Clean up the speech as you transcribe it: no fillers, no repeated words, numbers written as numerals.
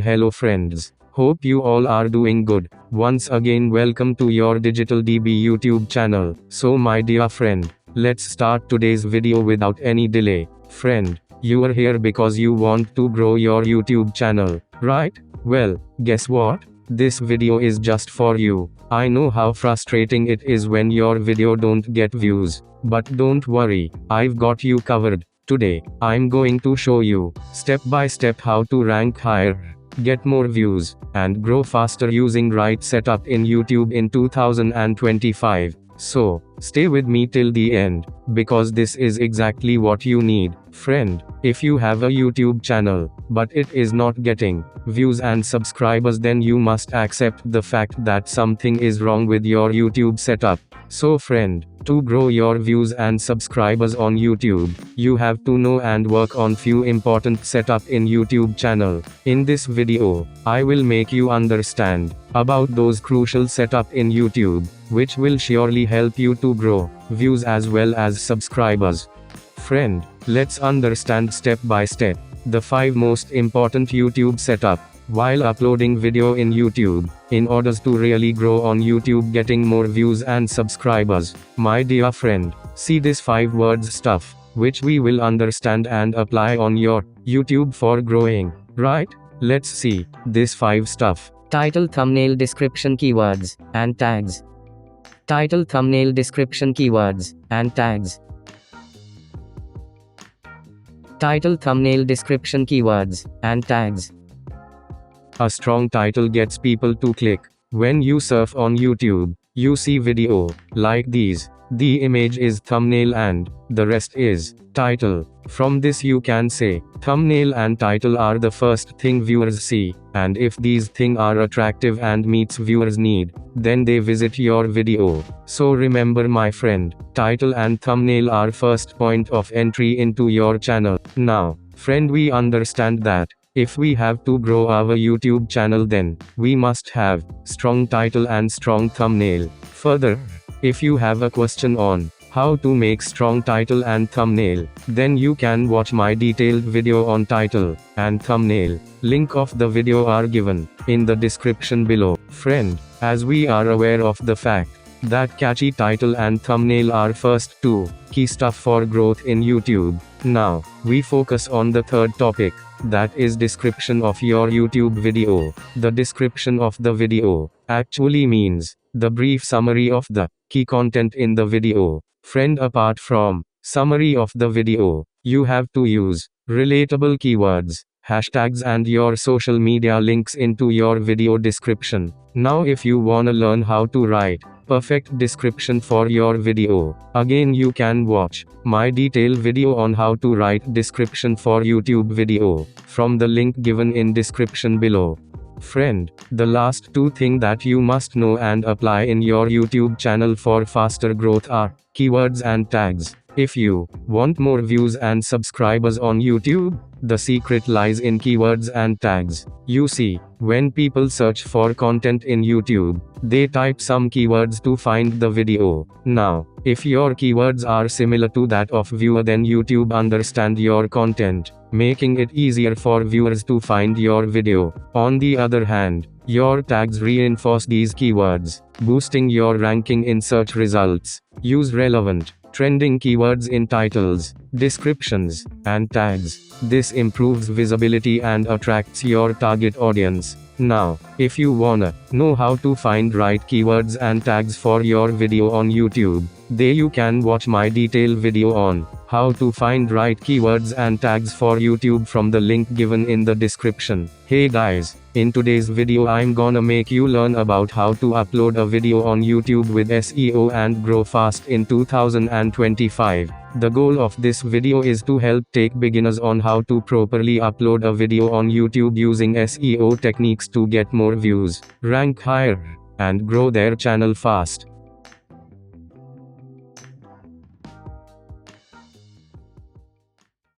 Hello friends. Hope you all are doing good. Once again welcome to your Digital DB YouTube channel. So my dear friend, let's start today's video without any delay. Friend, you are here because you want to grow your YouTube channel, right? Well, guess what? This video is just for you. I know how frustrating it is when your video don't get views. But don't worry, I've got you covered. Today, I'm going to show you, step by step, how to rank higher, get more views, and grow faster using right setup in YouTube in 2025. So, stay with me till the end, because this is exactly what you need. Friend, if you have a YouTube channel, but it is not getting views and subscribers, then you must accept the fact that something is wrong with your YouTube setup. So friend, to grow your views and subscribers on YouTube, you have to know and work on few important setup in YouTube channel. In this video, I will make you understand about those crucial setup in YouTube, which will surely help you to grow views as well as subscribers. Friend, let's understand step by step the 5 most important YouTube setup while uploading video in YouTube, in order to really grow on YouTube, getting more views and subscribers. My dear friend, see this 5 words stuff, which we will understand and apply on your YouTube for growing, right? Let's see this 5 stuff. Title, thumbnail, description, keywords, and tags. Title, thumbnail, description, keywords, and tags. Title, thumbnail, description, keywords, and tags. A strong title gets people to click. When you surf on YouTube, you see video like these. The image is thumbnail and the rest is title. From this you can say, thumbnail and title are the first thing viewers see, and if these things are attractive and meets viewers' need, then they visit your video. So remember my friend, title and thumbnail are first point of entry into your channel. Now, friend, we understand that if we have to grow our YouTube channel, then we must have strong title and strong thumbnail. Further, if you have a question on how to make strong title and thumbnail, then you can watch my detailed video on title and thumbnail. Link of the video are given in the description below. Friend, as we are aware of the fact that catchy title and thumbnail are first 2 key stuff for growth in YouTube, now we focus on the third topic, that is description of your YouTube video. The description of the video actually means the brief summary of the key content in the video. Friend, apart from summary of the video, you have to use relatable keywords, hashtags and your social media links into your video description. Now if you wanna learn how to write perfect description for your video, again you can watch my detailed video on how to write description for YouTube video from the link given in description below. Friend, the last 2 things that you must know and apply in your YouTube channel for faster growth are keywords and tags. If you want more views and subscribers on YouTube, the secret lies in keywords and tags. You see, when people search for content in YouTube, they type some keywords to find the video. Now, if your keywords are similar to that of viewer, then YouTube understand your content, making it easier for viewers to find your video. On the other hand, your tags reinforce these keywords, boosting your ranking in search results. Use relevant, trending keywords in titles, descriptions, and tags. This improves visibility and attracts your target audience. Now, if you wanna know how to find right keywords and tags for your video on YouTube, then you can watch my detailed video on how to find right keywords and tags for YouTube from the link given in the description. Hey guys, in today's video I'm gonna make you learn about how to upload a video on YouTube with SEO and grow fast in 2025. The goal of this video is to help take beginners on how to properly upload a video on YouTube using SEO techniques to get more views, rank higher, and grow their channel fast.